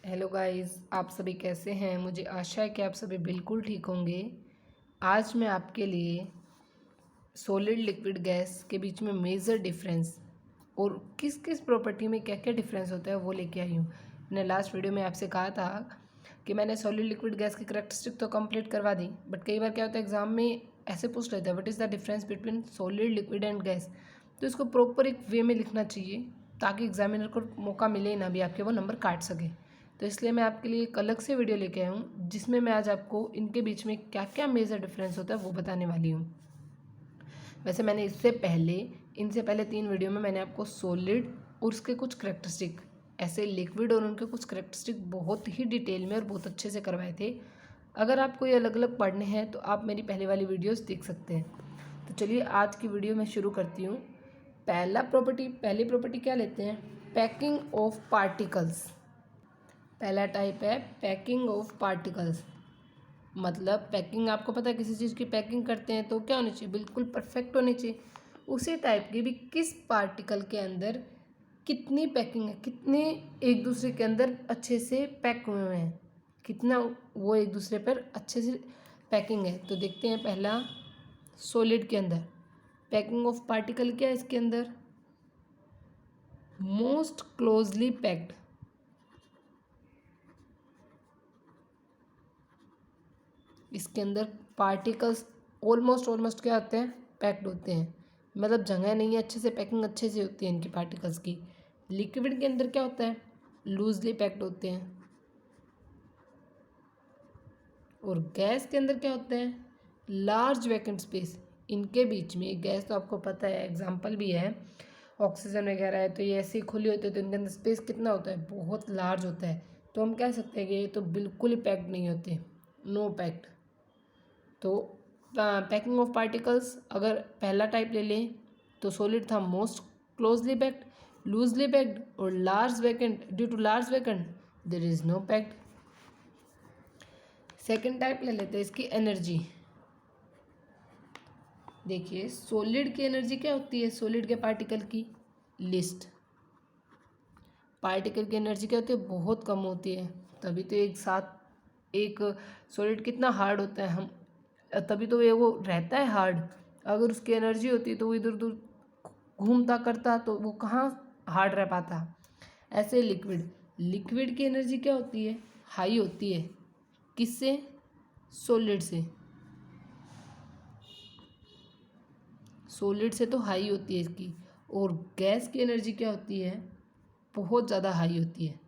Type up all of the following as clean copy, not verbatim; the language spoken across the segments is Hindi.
हेलो गाइस, आप सभी कैसे हैं। मुझे आशा है कि आप सभी बिल्कुल ठीक होंगे। आज मैं आपके लिए सॉलिड लिक्विड गैस के बीच में मेजर डिफरेंस और किस किस प्रॉपर्टी में क्या क्या डिफरेंस होता है वो लेके आई हूँ। मैंने लास्ट वीडियो में आपसे कहा था कि मैंने सॉलिड लिक्विड गैस की करैक्टरिस्टिक तो कंप्लीट करवा दी, बट कई बार क्या होता है एग्जाम में ऐसे पूछ लेता है what is the difference between solid liquid and gas. तो इसको प्रॉपर एक वे में लिखना चाहिए ताकि एग्जामिनर को मौका मिले ही ना भी आपके वो नंबर काट सके। तो इसलिए मैं आपके लिए एक अलग से वीडियो लेके आया हूँ जिसमें मैं आज आपको इनके बीच में क्या क्या मेजर डिफरेंस होता है वो बताने वाली हूँ। वैसे मैंने इनसे पहले 3 वीडियो में मैंने आपको सॉलिड और उसके कुछ करेक्टरिस्टिक, ऐसे लिक्विड और उनके कुछ करेक्टरिस्टिक बहुत ही डिटेल में और बहुत अच्छे से करवाए थे। अगर आपको ये अलग अलग पढ़ने हैं तो आप मेरी पहले वाली वीडियोस देख सकते हैं। तो चलिए आज की वीडियो मैं शुरू करती हूँ। पहली प्रॉपर्टी क्या लेते हैं, पैकिंग ऑफ पार्टिकल्स। पहला टाइप है पैकिंग ऑफ पार्टिकल्स। मतलब पैकिंग, आपको पता है किसी चीज़ की पैकिंग करते हैं तो क्या होनी चाहिए, बिल्कुल परफेक्ट होनी चाहिए। उसी टाइप की भी किस पार्टिकल के अंदर कितनी पैकिंग है, कितने एक दूसरे के अंदर अच्छे से पैक हुए हुए हैं, कितना वो एक दूसरे पर अच्छे से पैकिंग है। तो देखते हैं पहला सॉलिड के अंदर पैकिंग ऑफ पार्टिकल क्या है, इसके अंदर मोस्ट क्लोजली पैक्ड। इसके अंदर पार्टिकल्स ऑलमोस्ट क्या होते हैं, पैक्ड होते हैं। मतलब जगह नहीं है, अच्छे से पैकिंग अच्छे से होती है इनकी पार्टिकल्स की। लिक्विड के अंदर क्या होता है, लूजली पैक्ड होते हैं। और गैस के अंदर क्या होते हैं, लार्ज वैकेंट स्पेस। इनके बीच में गैस तो आपको पता है, एग्जाम्पल भी है ऑक्सीजन वगैरह है, तो ये ऐसे ही खुली होती है तो इनके अंदर स्पेस कितना होता है, बहुत लार्ज होता है। तो हम कह सकते हैं कि ये तो बिल्कुल ही पैक्ड नहीं होते, नो पैक्ड। तो पैकिंग ऑफ पार्टिकल्स अगर पहला टाइप ले लें तो सॉलिड था most closely packed, loosely packed और large vacant. Due to large vacant there is no packed. Second type ले लेते हैं इसकी एनर्जी। देखिए सॉलिड की एनर्जी क्या होती है, सॉलिड के पार्टिकल की लिस्ट। पार्टिकल की एनर्जी क्या होती है, बहुत कम होती है। तभी तो एक साथ एक सॉलिड कितना हार्ड होता है, हम तभी तो ये वो रहता है हार्ड। अगर उसकी एनर्जी होती तो वो इधर उधर घूमता करता तो वो कहाँ हार्ड रह पाता। ऐसे लिक्विड, लिक्विड की एनर्जी क्या होती है, हाई होती है। किससे, सॉलिड से। सॉलिड से तो हाई होती है इसकी। और गैस की एनर्जी क्या होती है, बहुत ज़्यादा हाई होती है।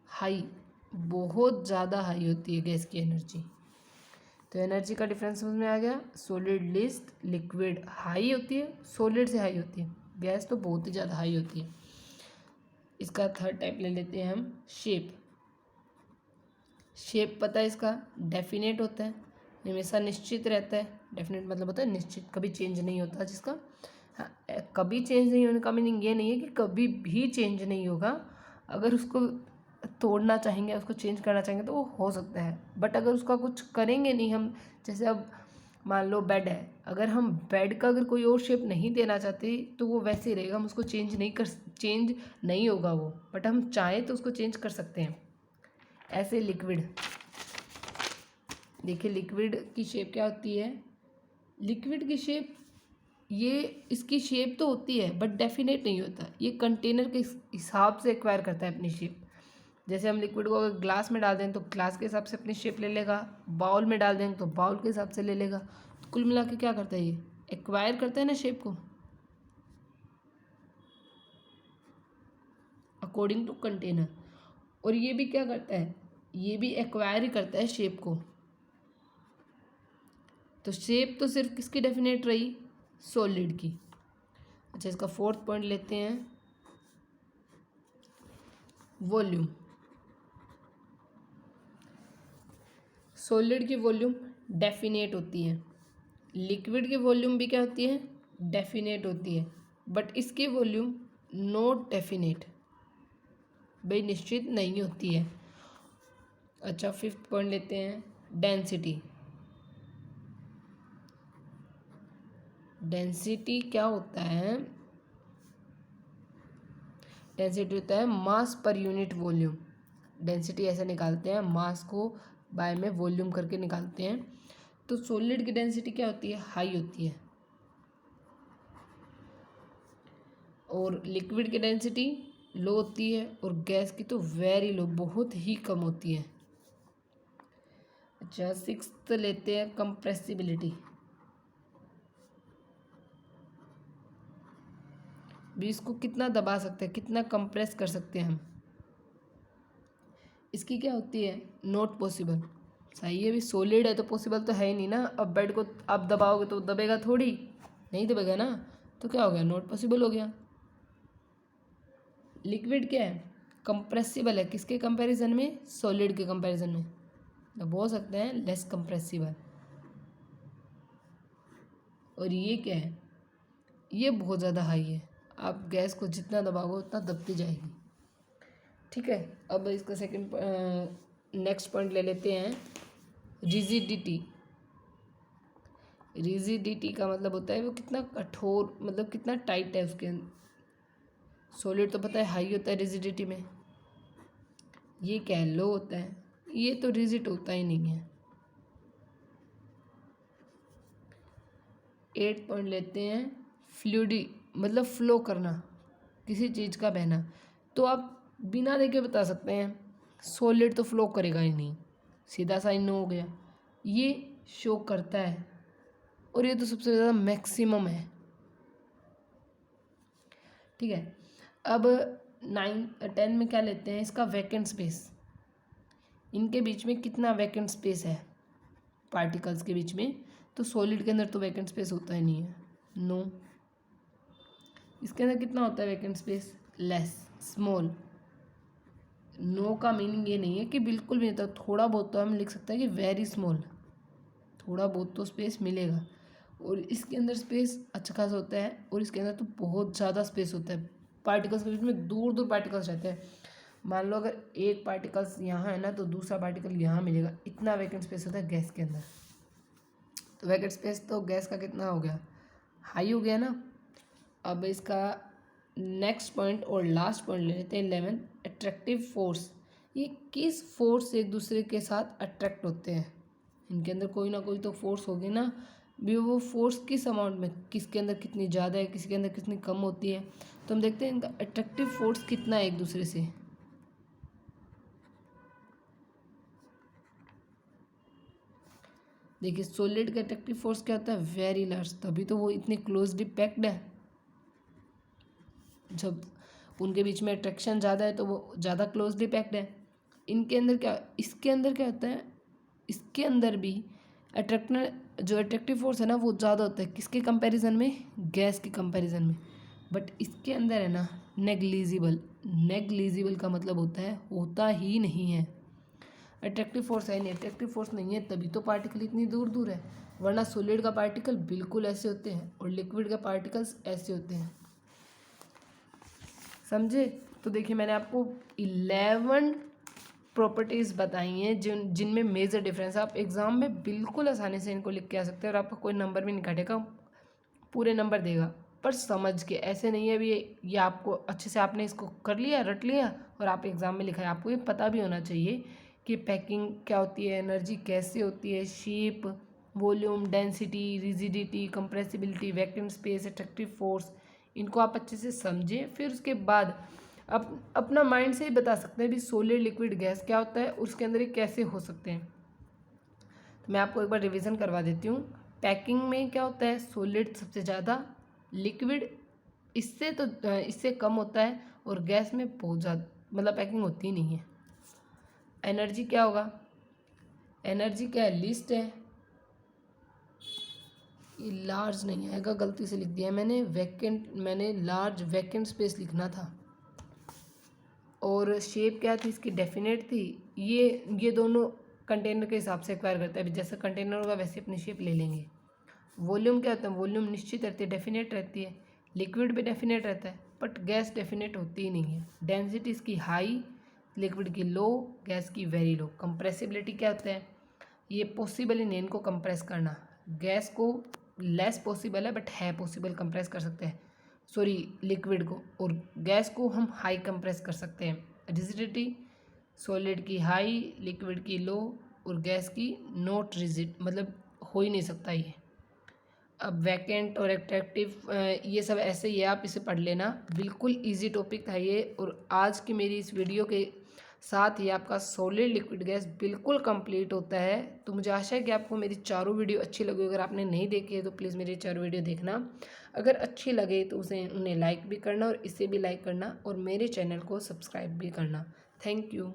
हाई, बहुत ज़्यादा हाई होती है गैस की एनर्जी। तो एनर्जी का डिफरेंस समझ में आ गया। सॉलिड लिस्ट, लिक्विड हाई होती है, सॉलिड से हाई होती है, गैस तो बहुत ही ज़्यादा हाई होती है। इसका थर्ड टाइप ले लेते हैं हम, शेप। शेप पता है इसका, डेफिनेट होता है, हमेशा निश्चित रहता है। डेफिनेट मतलब होता है निश्चित, कभी चेंज नहीं होता जिसका। हाँ, कभी चेंज नहीं होने का मीनिंग ये नहीं है कि कभी भी चेंज नहीं होगा। अगर उसको तोड़ना चाहेंगे, उसको चेंज करना चाहेंगे तो वो हो सकता है, बट अगर उसका कुछ करेंगे नहीं हम, जैसे अब मान लो बेड है, अगर हम बेड का अगर कोई और शेप नहीं देना चाहते तो वो वैसे ही रहेगा, हम उसको चेंज नहीं होगा वो, बट हम चाहें तो उसको चेंज कर सकते हैं। ऐसे लिक्विड, देखिए लिक्विड की शेप क्या होती है, लिक्विड की शेप, ये इसकी शेप तो होती है बट डेफिनेट नहीं होता, ये कंटेनर के हिसाब से एक्वायर करता है अपनी शेप। जैसे हम लिक्विड को अगर ग्लास में डाल दें तो ग्लास के हिसाब से अपनी शेप ले लेगा, बाउल में डाल दें तो बाउल के हिसाब से ले लेगा। तो कुल मिला के क्या करता है, ये एक्वायर करता है ना शेप को अकॉर्डिंग टू कंटेनर। और ये भी क्या करता है, ये भी एक्वायर ही करता है शेप को। तो शेप तो सिर्फ किसकी डेफिनेट रही, सॉलिड की। अच्छा, इसका फोर्थ पॉइंट लेते हैं, वॉल्यूम। सॉलिड की वॉल्यूम डेफिनेट होती है, लिक्विड की वॉल्यूम भी क्या होती है, डेफिनेट होती है, बट इसकी वॉल्यूम नॉट डेफिनेट, भाई निश्चित नहीं होती है। अच्छा, फिफ्थ पॉइंट लेते हैं, डेंसिटी। डेंसिटी क्या होता है, डेंसिटी होता है मास पर यूनिट वॉल्यूम। डेंसिटी ऐसे निकालते हैं, मास को बाय में वॉल्यूम करके निकालते हैं। तो सॉलिड की डेंसिटी क्या होती है, हाई होती है, और लिक्विड की डेंसिटी लो होती है, और गैस की तो वेरी लो, बहुत ही कम होती है। अच्छा, सिक्स्थ लेते हैं कंप्रेसिबिलिटी। भी इसको कितना दबा सकते हैं, कितना कंप्रेस कर सकते हैं हम, इसकी क्या होती है, नॉट पॉसिबल। सही है, भी सॉलिड है तो पॉसिबल तो है ही नहीं ना। अब बेड को आप दबाओगे तो दबेगा थोड़ी, नहीं दबेगा ना, तो क्या हो गया, नॉट पॉसिबल हो गया। लिक्विड क्या है, कंप्रेसिबल है, किसके कंपैरिजन में, सॉलिड के कंपैरिजन में, तो बोल सकते हैं लेस कंप्रेसिबल। और ये क्या है, ये बहुत ज़्यादा हाई है, आप गैस को जितना दबाओगे उतना दबती जाएगी। ठीक है, अब इसका सेकंड नेक्स्ट पॉइंट ले लेते हैं, रिजिडिटी। रिजिडिटी का मतलब होता है वो कितना कठोर, मतलब कितना टाइट है उसके। सॉलिड तो पता है हाई होता है रिजिडिटी में, ये क्या है, लो होता है, ये तो रिजिड होता ही नहीं है। 8 पॉइंट लेते हैं, फ्लूइडी, मतलब फ्लो करना, किसी चीज़ का बहना। तो आप बिना देखे बता सकते हैं सॉलिड तो फ्लो करेगा ही नहीं, सीधा सा इन हो गया। ये शो करता है, और ये तो सबसे ज़्यादा मैक्सिमम है। ठीक है, अब 9-10 में क्या लेते हैं, इसका वैकेंट स्पेस। इनके बीच में कितना वैकेंट स्पेस है पार्टिकल्स के बीच में, तो सॉलिड के अंदर तो वैकेंट स्पेस होता ही नहीं है, नो। इसके अंदर कितना होता है vacant space, less, small. No का मीनिंग ये नहीं है कि बिल्कुल भी नहीं होता, थोड़ा बहुत तो हम लिख सकते हैं कि वेरी स्मॉल, थोड़ा बहुत तो स्पेस मिलेगा। और इसके अंदर स्पेस अच्छा खासा होता है, और इसके अंदर तो बहुत ज़्यादा स्पेस होता है। पार्टिकल्स के बीच में दूर दूर पार्टिकल्स रहते हैं। मान लो अगर एक पार्टिकल्स यहाँ है ना, तो दूसरा पार्टिकल यहाँ मिलेगा, इतना वैकेंट स्पेस होता है गैस के अंदर। तो वैकेंट स्पेस तो गैस का कितना हो गया, हाई हो गया ना। अब इसका नेक्स्ट पॉइंट और लास्ट पॉइंट ले लेते हैं 11, अट्रैक्टिव फोर्स। ये किस फोर्स से एक दूसरे के साथ अट्रैक्ट होते हैं, इनके अंदर कोई ना कोई तो फोर्स होगी ना, भी वो फोर्स किस अमाउंट में, किसके अंदर कितनी ज़्यादा है, किसी के अंदर कितनी कम होती है। तो हम देखते हैं इनका अट्रैक्टिव फोर्स कितना है एक दूसरे से। देखिए सॉलिड का अट्रैक्टिव फोर्स क्या होता है, वेरी लार्ज, तभी तो वो इतने क्लोजली पैक्ड है। जब उनके बीच में अट्रैक्शन ज़्यादा है तो वो ज़्यादा क्लोजली पैक्ड है। इनके अंदर क्या, इसके अंदर क्या होता है, इसके अंदर भी अट्रैक्टर, जो अट्रैक्टिव फोर्स है ना, वो ज़्यादा होता है, किसके कंपैरिजन में, गैस के कंपैरिजन में। बट इसके अंदर है ना नेग्लिजिबल। नेग्लिजिबल का मतलब होता है होता ही नहीं है, अट्रैक्टिव फोर्स है नहीं, अट्रैक्टिव फोर्स नहीं है तभी तो पार्टिकल इतनी दूर दूर है। वरना सॉलिड का पार्टिकल बिल्कुल ऐसे होते हैं, और लिक्विड का पार्टिकल्स ऐसे होते हैं, समझे। तो देखिए मैंने आपको 11 प्रॉपर्टीज़ बताई हैं जिनमें मेजर डिफरेंस है। आप एग्ज़ाम में बिल्कुल आसानी से इनको लिख के आ सकते हैं, और आपका कोई नंबर भी नहीं काटेगा, पूरे नंबर देगा, पर समझ के। ऐसे नहीं है भी ये आपको अच्छे से आपने इसको कर लिया, रट लिया, और आप एग्ज़ाम में लिखा है। आपको ये पता भी होना चाहिए कि पैकिंग क्या होती है, एनर्जी कैसे होती है, shape, volume, density, rigidity, compressibility, vacuum space, attractive force, इनको आप अच्छे से समझें। फिर उसके बाद अपना माइंड से ही बता सकते हैं भी सॉलिड, लिक्विड, गैस क्या होता है, उसके अंदर ये कैसे हो सकते हैं। तो मैं आपको एक बार रिवीजन करवा देती हूँ। पैकिंग में क्या होता है, सॉलिड सबसे ज़्यादा, लिक्विड इससे कम होता है, और गैस में बहुत ज़्यादा, मतलब पैकिंग होती ही नहीं है। एनर्जी क्या होगा, एनर्जी क्या है, लिस्ट है, ये लार्ज नहीं आएगा, गलती से लिख दिया मैंने, मैंने लार्ज वैकेंट स्पेस लिखना था। और शेप क्या थी इसकी, डेफिनेट थी। ये दोनों कंटेनर के हिसाब से एक्वायर करता है, अभी जैसा कंटेनर होगा वैसे अपनी शेप ले लेंगे। वॉल्यूम क्या होता है, वॉल्यूम निश्चित रहती है, डेफिनेट रहती है। लिक्विड भी डेफिनेट रहता है, बट गैस डेफिनेट होती ही नहीं है। डेंसिटी इसकी हाई, लिक्विड की लो, गैस की वेरी लो। कंप्रेसिबिलिटी क्या होता है, ये पॉसिबल ही नहीं इनको कंप्रेस करना। गैस को लेस पॉसिबल है, बट है पॉसिबल, कंप्रेस कर सकते हैं, सॉरी लिक्विड को, और गैस को हम हाई कंप्रेस कर सकते हैं। रिजिडिटी सॉलिड की हाई, लिक्विड की लो और गैस की नॉट रिजिड, मतलब हो ही नहीं सकता ये। अब वैकेंट और एट्रैक्टिव ये सब ऐसे ही है, आप इसे पढ़ लेना। बिल्कुल इजी टॉपिक था ये। और आज की मेरी इस वीडियो के साथ ही आपका सॉलिड लिक्विड गैस बिल्कुल कंप्लीट होता है। तो मुझे आशा है कि आपको मेरी चारों वीडियो अच्छी लगी। अगर आपने नहीं देखी है तो प्लीज़ मेरी चारों वीडियो देखना। अगर अच्छी लगे तो उन्हें लाइक भी करना और इसे भी लाइक करना और मेरे चैनल को सब्सक्राइब भी करना। Thank you.